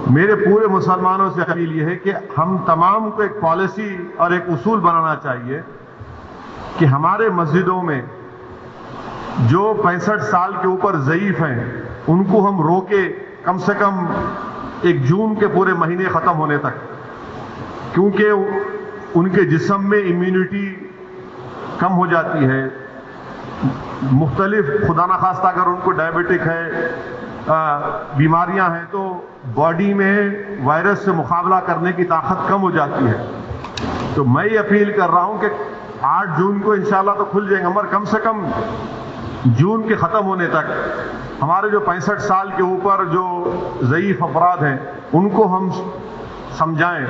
میرے پورے مسلمانوں سے اپیل یہ ہے کہ ہم تمام کو ایک پالیسی اور ایک اصول بنانا چاہیے کہ ہمارے مسجدوں میں جو 65 سال کے اوپر ضعیف ہیں ان کو ہم روکے کم سے کم 1 جون کے پورے مہینے ختم ہونے تک، کیونکہ ان کے جسم میں امیونٹی کم ہو جاتی ہے، مختلف خدا نخواستہ اگر ان کو ڈائبٹک ہے، بیماریاں ہیں، تو باڈی میں وائرس سے مقابلہ کرنے کی طاقت کم ہو جاتی ہے۔ تو میں یہ اپیل کر رہا ہوں کہ 8 جون کو انشاءاللہ تو کھل جائیں گے، مگر کم سے کم جون کے ختم ہونے تک ہمارے جو 65 سال کے اوپر جو ضعیف افراد ہیں ان کو ہم سمجھائیں،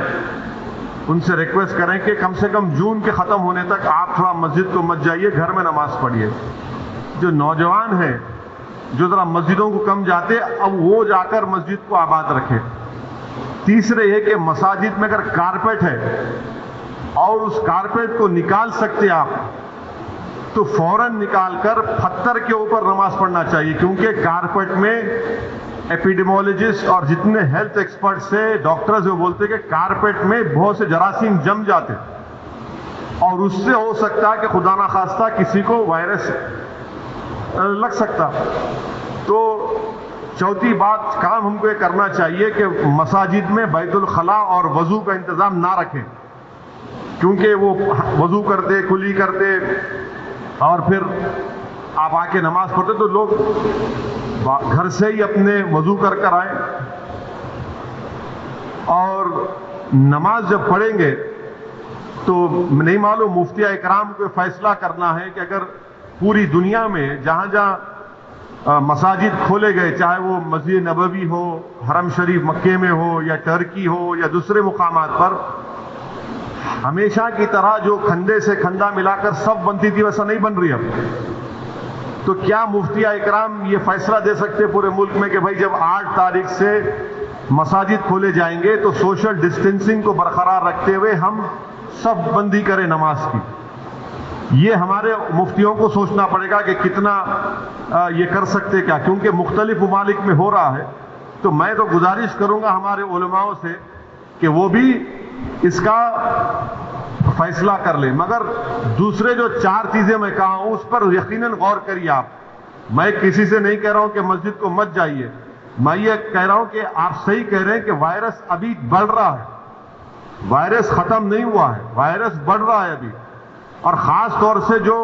ان سے ریکویسٹ کریں کہ کم سے کم جون کے ختم ہونے تک آپ تھوڑا مسجد کو مت جائیے، گھر میں نماز پڑھیے۔ جو نوجوان ہیں جو ذرا مسجدوں کو کم جاتے، اب وہ جا کر مسجد کو آباد رکھے۔ تیسرے یہ کہ مساجد میں اگر کارپیٹ ہے اور اس کارپیٹ کو نکال سکتے آپ تو فوراً نکال کر پتھر کے اوپر نماز پڑھنا چاہیے، کیونکہ کارپیٹ میں ایپیڈیمولوجسٹ اور جتنے ہیلتھ ایکسپرٹس ہیں، ڈاکٹرز وہ بولتے ہیں کہ کارپیٹ میں بہت سے جراثیم جم جاتے اور اس سے ہو سکتا ہے کہ خدا نخواستہ کسی کو وائرس لگ سکتا۔ تو چوتھی بات کام ہم کو یہ کرنا چاہیے کہ مساجد میں بیت الخلاء اور وضو کا انتظام نہ رکھیں، کیونکہ وہ وضو کرتے کلی کرتے اور پھر آپ آ کے نماز پڑھتے، تو لوگ گھر سے ہی اپنے وضو کر آئیں اور نماز جب پڑھیں گے تو نہیں معلوم مفتیہ اکرام کو فیصلہ کرنا ہے کہ اگر پوری دنیا میں جہاں جہاں مساجد کھولے گئے، چاہے وہ مسجد نبوی ہو، حرم شریف مکے میں ہو یا ٹرکی ہو یا دوسرے مقامات پر، ہمیشہ کی طرح جو کھندے سے کھندا ملا کر سب بنتی تھی ویسا نہیں بن رہی اب۔ تو کیا مفتیہ اکرام یہ فیصلہ دے سکتے پورے ملک میں کہ بھائی جب 8 تاریخ سے مساجد کھولے جائیں گے تو سوشل ڈسٹینسنگ کو برقرار رکھتے ہوئے ہم سب بندی کریں نماز کی؟ یہ ہمارے مفتیوں کو سوچنا پڑے گا کہ کتنا یہ کر سکتے کیا، کیونکہ مختلف ممالک میں ہو رہا ہے۔ تو میں تو گزارش کروں گا ہمارے علماؤں سے کہ وہ بھی اس کا فیصلہ کر لیں، مگر دوسرے جو 4 چیزیں میں کہا ہوں اس پر یقیناً غور کریے آپ۔ میں کسی سے نہیں کہہ رہا ہوں کہ مسجد کو مت جائیے، میں یہ کہہ رہا ہوں کہ آپ صحیح کہہ رہے ہیں کہ وائرس ابھی بڑھ رہا ہے، وائرس ختم نہیں ہوا ہے، وائرس بڑھ رہا ہے ابھی، اور خاص طور سے جو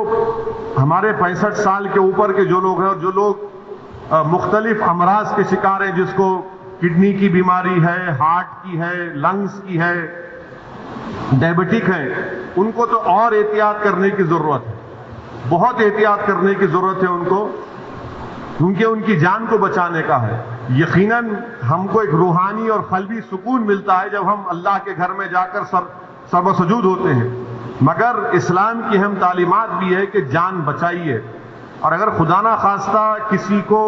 ہمارے 65 سال کے اوپر کے جو لوگ ہیں اور جو لوگ مختلف امراض کے شکار ہیں، جس کو کڈنی کی بیماری ہے، ہارٹ کی ہے، لنگز کی ہے، ڈائبٹک ہیں، ان کو تو اور احتیاط کرنے کی ضرورت ہے، بہت احتیاط کرنے کی ضرورت ہے ان کو، کیونکہ ان کی جان کو بچانے کا ہے۔ یقیناً ہم کو ایک روحانی اور قلبی سکون ملتا ہے جب ہم اللہ کے گھر میں جا کر سر بسجود ہوتے ہیں، مگر اسلام کی اہم تعلیمات بھی ہے کہ جان بچائیے، اور اگر خدا نہ خواستہ کسی کو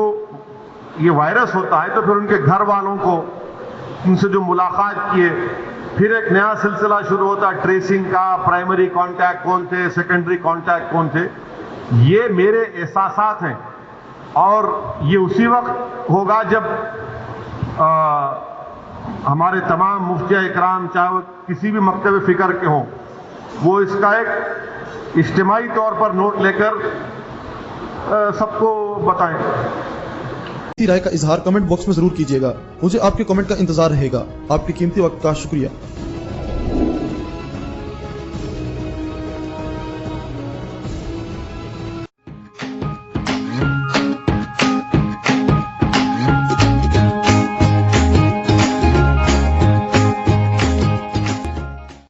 یہ وائرس ہوتا ہے تو پھر ان کے گھر والوں کو ان سے جو ملاقات کیے، پھر ایک نیا سلسلہ شروع ہوتا ہے ٹریسنگ کا، پرائمری کانٹیکٹ کون تھے، سیکنڈری کانٹیکٹ کون تھے۔ یہ میرے احساسات ہیں، اور یہ اسی وقت ہوگا جب ہمارے تمام مفتیہ اکرام چاہے وہ کسی بھی مکتب فکر کے ہوں، وہ اس کا ایک اجتماعی طور پر نوٹ لے کر سب کو بتائیں۔ رائے کا اظہار کمنٹ باکس میں ضرور کیجیے گا، مجھے آپ کے کمنٹ کا انتظار رہے گا۔ آپ کے قیمتی وقت کا شکریہ۔